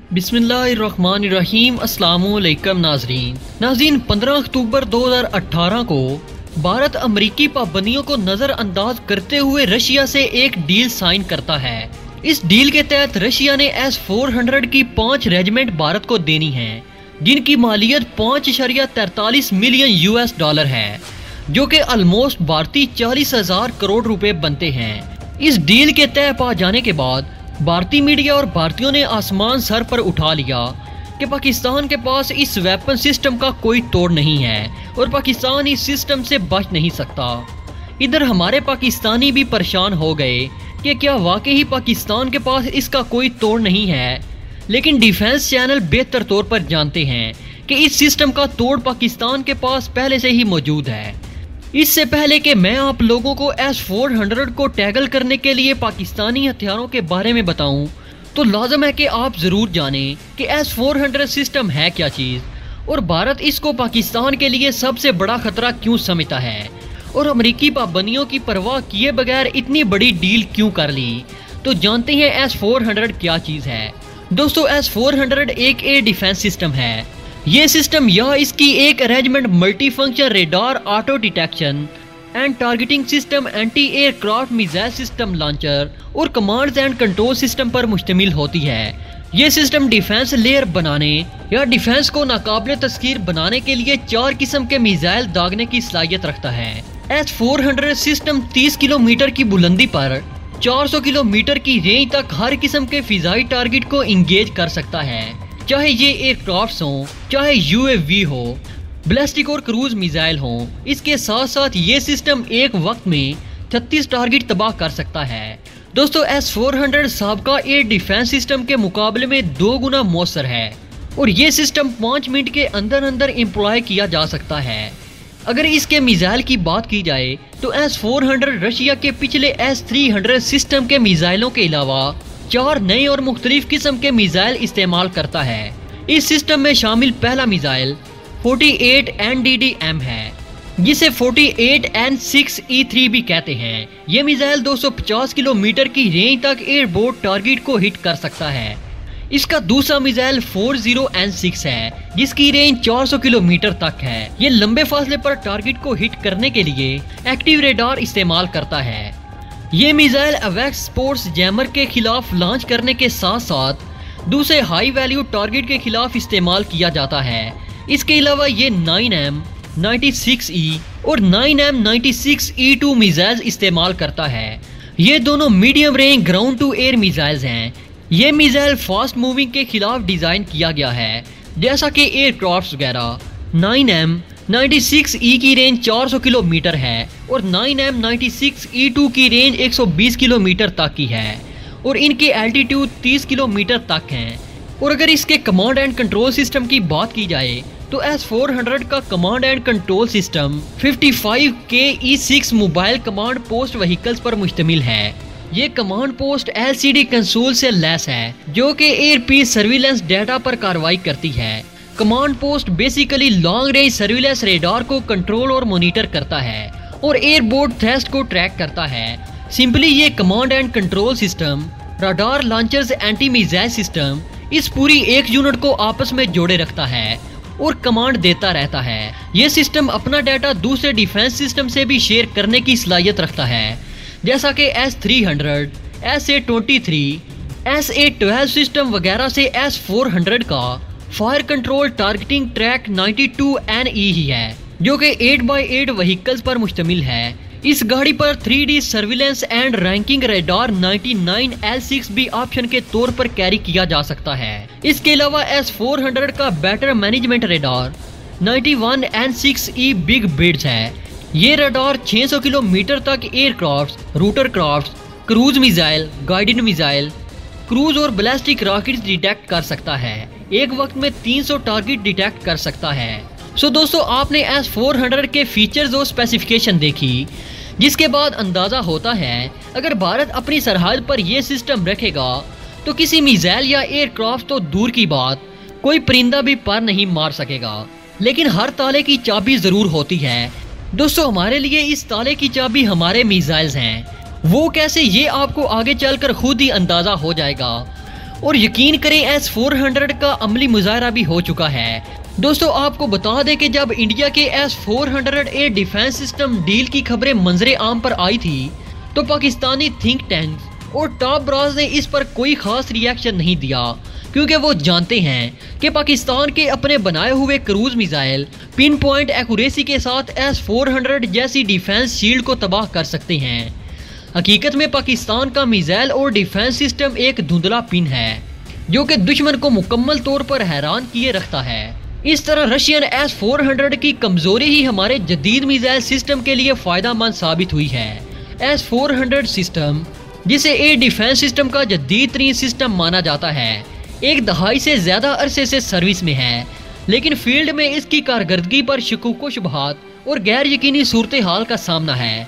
बिस्मिल्लाहिर्रहमानिर्रहीम। अस्सलामुअलैकुम नाज़रीन 15 अक्टूबर 2018 को भारत अमरीकी पाबंदियों को नज़रअंदाज करते हुए रशिया से एक डील साइन करता है। इस डील के तहत रशिया ने S-400 की 5 रेजिमेंट भारत को देनी है, जिनकी मालियत 5.43 मिलियन US डॉलर है, जो कि ऑलमोस्ट भारतीय 40,000 करोड़ रुपए बनते हैं। इस डील के तय पा जाने के बाद भारतीय मीडिया और भारतीयों ने आसमान सर पर उठा लिया कि पाकिस्तान के पास इस वेपन सिस्टम का कोई तोड़ नहीं है और पाकिस्तान इस सिस्टम से बच नहीं सकता। इधर हमारे पाकिस्तानी भी परेशान हो गए कि क्या वाकई ही पाकिस्तान के पास इसका कोई तोड़ नहीं है, लेकिन डिफेंस चैनल बेहतर तौर पर जानते हैं कि इस सिस्टम का तोड़ पाकिस्तान के पास पहले से ही मौजूद है। इससे पहले कि मैं आप लोगों को S-400 को टैकल करने के लिए पाकिस्तानी हथियारों के बारे में बताऊं, तो लाजम है कि आप ज़रूर जानें कि S-400 सिस्टम है क्या चीज़ और भारत इसको पाकिस्तान के लिए सबसे बड़ा खतरा क्यों समझता है और अमरीकी पाबंदियों की परवाह किए बगैर इतनी बड़ी डील क्यों कर ली। तो जानते हैं S-400 क्या चीज़ है। दोस्तों, S-400 एक एयर डिफेंस सिस्टम है। ये सिस्टम या इसकी एक arrangement multi function radar auto detection and targeting system, anti aircraft missile system launcher और कमांड्स एंड कंट्रोल सिस्टम पर मुश्तमिल होती है। ये सिस्टम डिफेंस लेयर बनाने या डिफेंस को नाकाबिले तस्कीर बनाने के लिए 4 किस्म के मिसाइल दागने की सलाहियत रखता है। S-400 सिस्टम 30 किलोमीटर की बुलंदी पर 400 किलोमीटर की रेंज तक हर किस्म के फिजाई टारगेट को इंगेज कर सकता है, चाहे ये एयरक्राफ्ट हो, चाहे UAV हो, बैलिस्टिक और क्रूज मिसाइल हो। इसके साथ साथ ये सिस्टम एक वक्त में 36 टारगेट तबाह कर सकता है। दोस्तों, S-400 साबका एयर डिफेंस सिस्टम के मुकाबले में 2 गुना मौसर है और ये सिस्टम 5 मिनट के अंदर अंदर एम्प्लॉय किया जा सकता है। अगर इसके मिसाइल की बात की जाए तो S-400 रशिया के पिछले S-300 सिस्टम के मिसाइलों के अलावा 4 नए और मुख्तलिफ किस्म के मिसाइल इस्तेमाल करता है। इस सिस्टम में शामिल पहला मिसाइल 48 NDDM है, जिसे 48 N6E3 भी कहते हैं। ये मिसाइल 250 किलोमीटर की रेंज तक एयरबोर्ड टारगेट को हिट कर सकता है। इसका दूसरा मिसाइल 40 N6 है, जिसकी रेंज 400 किलोमीटर तक है। ये लंबे फासले पर टारगेट को हिट करने के लिए एक्टिव रेडार इस्तेमाल करता है। ये मिसाइल अवेक्स स्पोर्ट्स जैमर के खिलाफ लॉन्च करने के साथ साथ दूसरे हाई वैल्यू टारगेट के खिलाफ इस्तेमाल किया जाता है। इसके अलावा ये 9M96E और 9M96E2 मिसाइल इस्तेमाल करता है। ये दोनों medium range ground to air missiles हैं। ये मिसाइल फास्ट मूविंग के खिलाफ डिज़ाइन किया गया है, जैसा कि एयरक्राफ्ट वगैरह। 9M96E की रेंज 400 किलोमीटर है और 9M96E2 की रेंज 120 किलोमीटर तक की है और इनके एल्टीट्यूड 30 किलोमीटर तक हैं। और अगर इसके कमांड एंड कंट्रोल सिस्टम की बात की जाए तो S-400 का command and control system 55K E6 mobile command post vehicles पर मुश्तमिल है। ये कमांड पोस्ट LCD कंसोल से लैस है, जो कि एयरपीस सर्विलेंस डाटा पर कार्रवाई करती है। Command post basically long range surveillance radar को कंट्रोल और मॉनिटर करता है और एयरबोर्ड थ्रस्ट को ट्रैक करता है। सिंपली ये command and control system, radar launchers, anti missile system इस पूरी एक यूनिट को आपस में जोड़े रखता है और कमांड देता रहता है। ये सिस्टम अपना डाटा दूसरे डिफेंस सिस्टम से भी शेयर करने की सलाहियत रखता है, जैसा कि S-300, SA-23, SA-12 सिस्टम वगैरह से S-400 का fire control targeting track 92NE ही है, जो कि 8x8 व्हीकल्स पर मुश्तमिल है। इस गाड़ी पर 3D surveillance and ranking radar 99L6 भी ऑप्शन के तौर पर कैरी किया जा सकता है। इसके अलावा S-400 का battle management radar 91N6E big birds है। ये रेडार 600 किलोमीटर तक aircraft, rotor craft, cruise missile, guided missile, cruise और बैलिस्टिक रॉकेट्स डिटेक्ट कर सकता है। एक वक्त में 300 टारगेट डिटेक्ट कर सकता है। सो दोस्तों, आपने S-400 के फीचर्स और स्पेसिफिकेशन देखी, जिसके बाद अंदाज़ा होता है अगर भारत अपनी सरहद पर यह सिस्टम रखेगा तो किसी मिसाइल या एयरक्राफ्ट तो दूर की बात, कोई परिंदा भी पर नहीं मार सकेगा। लेकिन हर ताले की चाबी ज़रूर होती है। दोस्तों, हमारे लिए इस ताले की चाबी हमारे मिसाइल्स हैं। वो कैसे, ये आपको आगे चलकर खुद ही अंदाज़ा हो जाएगा। और यकीन करें S-400 का अमली मुजाहरा भी हो चुका है। दोस्तों आपको बता दें कि जब इंडिया के S-400 air defence system deal की खबरें मंजरे आम पर आई थी तो पाकिस्तानी थिंक टैंक और टॉप ब्रास ने इस पर कोई खास रिएक्शन नहीं दिया, क्योंकि वो जानते हैं कि पाकिस्तान के अपने बनाए हुए cruise missile pin point accuracy के साथ S-400 जैसी डिफेंस शील्ड को तबाह कर सकते हैं। हकीकत में पाकिस्तान का मिसाइल और डिफेंस सिस्टम एक धुंधला पिन है जो कि दुश्मन को मुकम्मल तौर पर हैरान किए रखता है। इस तरह रशियन S-400 की कमजोरी ही हमारे जदीद मिसाइल सिस्टम के लिए फायदेमंद साबित हुई है। S-400 सिस्टम, जिसे एयर डिफेंस सिस्टम का जदीद तरीन सिस्टम माना जाता है, एक दहाई से ज्यादा अरसे से सर्विस में है, लेकिन फील्ड में इसकी कारकर्दगी पर शकूक शुबहात और गैर यकीनी सूरत हाल का सामना है।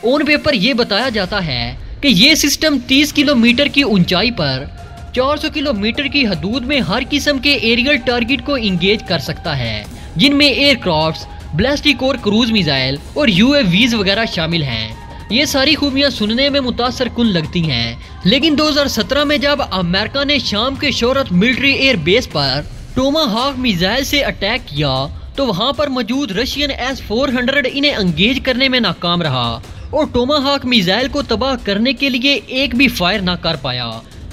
ऑन पेपर ये बताया जाता है कि ये सिस्टम 30 किलोमीटर की ऊंचाई पर 400 किलोमीटर की हदूद में हर किस्म के एरियल टारगेट को इंगेज कर सकता है, जिनमें एयरक्राफ्ट्स, बैलिस्टिक और क्रूज मिसाइल और UAVs वगैरह शामिल हैं। ये सारी खूबियां सुनने में मुतासर कुन लगती हैं, लेकिन 2017 में जब अमेरिका ने शाम के शोहरत मिलिट्री एयर बेस पर टोमाहाक मिसाइल से अटैक किया तो वहां पर मौजूद रशियन S-400 इन्हें एंगेज करने में नाकाम रहा और टोमाहाक मिसाइल को तबाह करने के लिए एक भी फायर ना कर पाया।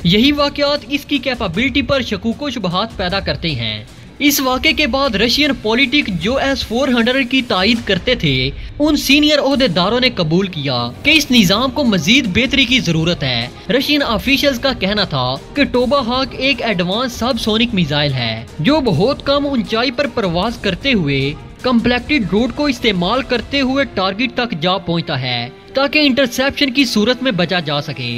यही वाकयात इसकी कैपेबिलिटी पर शकूक शुबहात पैदा करते हैं। इस वाक़े के बाद रशियन पॉलिटिक जो S-400 की तायद करते थे, उन सीनियर ओहदेदारों ने कबूल किया कि इस निज़ाम को मजीद बेहतरी की जरूरत है। रशियन ऑफिशियल्स का कहना था कि टोमाहाक एक एडवांस सबसोनिक मिसाइल है जो बहुत कम ऊंचाई पर परवाज करते हुए कम्प्लेक्टेड रूट को इस्तेमाल करते हुए टारगेट तक जा पहुंचता है ताकि इंटरसेप्शन की सूरत में बचा जा सके।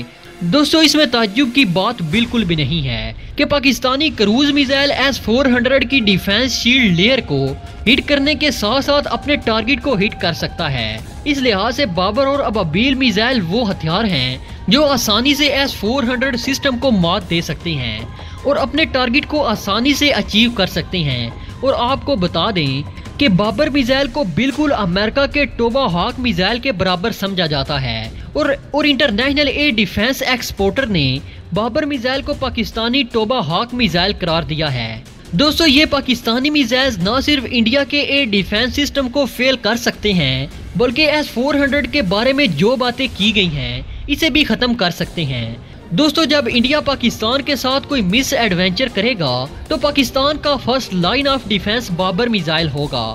दोस्तों इसमें ताज्जुब की बात बिल्कुल भी नहीं है कि पाकिस्तानी क्रूज मिसाइल S-400 की डिफेंस शील्ड लेयर को हिट करने के साथ साथ अपने टारगेट को हिट कर सकता है। इस लिहाज से बाबर और अबाबील मिसाइल वो हथियार हैं जो आसानी से S-400 सिस्टम को मात दे सकते हैं और अपने टारगेट को आसानी से अचीव कर सकते हैं। और आपको बता दें कि बाबर मिसाइल को बिल्कुल अमेरिका के टोमाहाक मिसाइल के बराबर समझा जाता है और इंटरनेशनल एयर डिफेंस एक्सपोर्टर ने बाबर मिसाइल को पाकिस्तानी टोमाहाक मिसाइल करार दिया है। दोस्तों ये पाकिस्तानी मिसाइल न सिर्फ इंडिया के एयर डिफेंस सिस्टम को फेल कर सकते हैं, बल्कि S-400 के बारे में जो बातें की गई हैं इसे भी खत्म कर सकते हैं। दोस्तों जब इंडिया पाकिस्तान के साथ कोई मिस एडवेंचर करेगा तो पाकिस्तान का first line of defence Babur missile होगा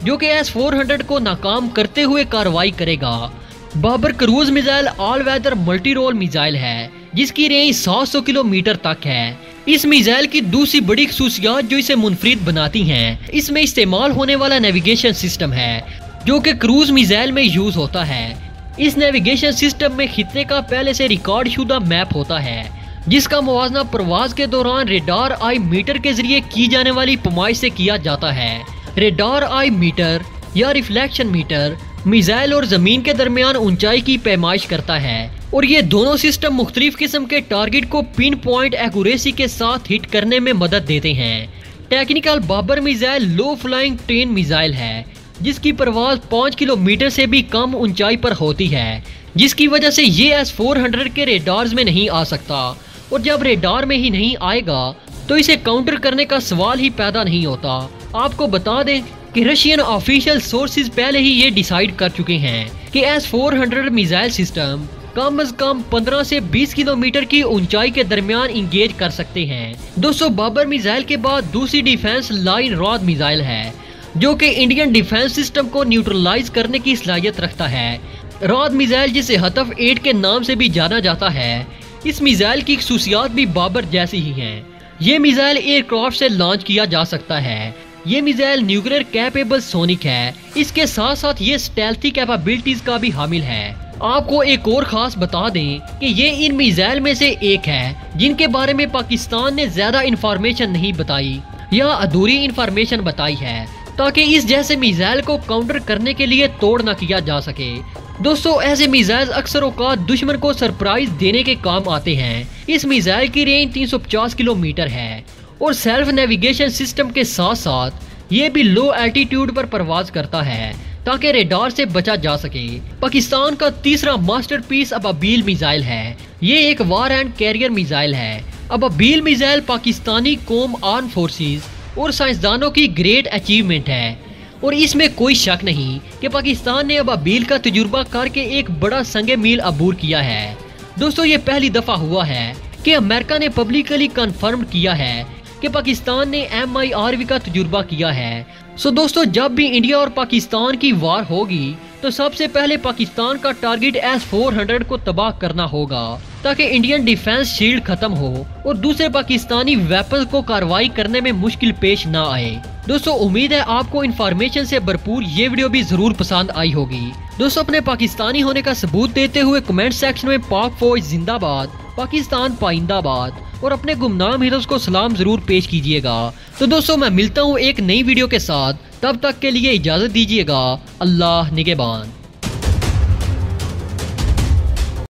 जो कि S-400 को नाकाम करते हुए कार्रवाई करेगा। Babur cruise missile all weather multi role missile है जिसकी रेंज 700 किलोमीटर तक है। इस मिसाइल की दूसरी बड़ी खसूसियात जो इसे मुनफरिद बनाती हैं, इसमें इस्तेमाल होने वाला नेविगेशन सिस्टम है जो कि क्रूज मिसाइल में यूज होता है। इस नेविगेशन सिस्टम में खित्ते का पहले से रिकॉर्ड शुदा मैप होता है जिसका मुवाजना प्रवास के दौरान रेडार आई मीटर के जरिए की जाने वाली पैमाइश से किया जाता है। रेडार आई मीटर या रिफ्लेक्शन मीटर मिसाइल और जमीन के दरमियान ऊंचाई की पैमाइश करता है और ये दोनों सिस्टम मुख्तलिफ किस्म के टारगेट को पिन पॉइंट एक्यूरेसी के साथ हिट करने में मदद देते हैं। टेक्निकल बाबर मिसाइल लो फ्लाइंग ट्रेन मिसाइल है जिसकी परवाज 5 किलोमीटर से भी कम ऊंचाई पर होती है, जिसकी वजह से ये S-400 के रेडार्स में नहीं आ सकता और जब रेडार में ही नहीं आएगा तो इसे काउंटर करने का सवाल ही पैदा नहीं होता। आपको बता दें कि रशियन ऑफिशियल सोर्सेज पहले ही ये डिसाइड कर चुके हैं कि S-400 मिसाइल सिस्टम कम से कम 15 से 20 किलोमीटर की ऊंचाई के दरमियान इंगेज कर सकते हैं। दोस्तों बाबर मिसाइल के बाद दूसरी डिफेंस लाइन रॉद मिसाइल है जो कि इंडियन डिफेंस सिस्टम को न्यूट्रलाइज करने की सलाहियत रखता है। रॉद मिसाइल जिसे हतफ 8 के नाम से भी जाना जाता है, इस मिसाइल की खसूसियात भी बाबर जैसी ही हैं। ये मिसाइल एयरक्राफ्ट से लॉन्च किया जा सकता है। ये मिसाइल न्यूक्लियर कैपेबल सोनिक है। इसके साथ साथ ये स्टेल्थी कैपेबिलिटीज का भी हामिल है। आपको एक और खास बता दें कि ये इन मिसाइल में से एक है जिनके बारे में पाकिस्तान ने ज्यादा इंफॉर्मेशन नहीं बताई या अधूरी इंफॉर्मेशन बताई है ताकि इस जैसे मिसाइल को काउंटर करने के लिए तोड़ ना किया जा सके। दोस्तों ऐसे मिसाइल अक्सर औकात दुश्मन को सरप्राइज देने के काम आते हैं। इस मिसाइल की रेंज 350 किलोमीटर है और सेल्फ नेविगेशन सिस्टम के साथ साथ ये भी लो एल्टीट्यूड पर परवाज करता है ताकि रेडार से बचा जा सके। पाकिस्तान का तीसरा मास्टरपीस अबाबील मिसाइल है। ये एक वार एंड कैरियर मिसाइल है अबाबील मिसाइल पाकिस्तानी कौम आर्म फोर्सेस और साइंसदानों की ग्रेट अचीवमेंट है और इसमें कोई शक नहीं कि पाकिस्तान ने अबाबील का तजुर्बा करके एक बड़ा संगे मील अबूर किया है। दोस्तों ये पहली दफा हुआ है कि अमेरिका ने पब्लिकली कंफर्म किया है कि पाकिस्तान ने MIRV का तजुर्बा किया है। सो दोस्तों जब भी इंडिया और पाकिस्तान की वार होगी तो सबसे पहले पाकिस्तान का टारगेट S-400 को तबाह करना होगा ताकि इंडियन डिफेंस शील्ड खत्म हो और दूसरे पाकिस्तानी वेपन को कार्रवाई करने में मुश्किल पेश ना आए। दोस्तों उम्मीद है आपको इंफॉर्मेशन से भरपूर ये वीडियो भी जरूर पसंद आई होगी। दोस्तों अपने पाकिस्तानी होने का सबूत देते हुए कमेंट सेक्शन में पाक फौज जिंदाबाद, पाकिस्तान पाइंदाबाद और अपने गुमनाम हीरोज को सलाम जरूर पेश कीजिएगा। तो दोस्तों मैं मिलता हूँ एक नई वीडियो के साथ, तब तक के लिए इजाजत दीजिएगा। अल्लाह निगहबान।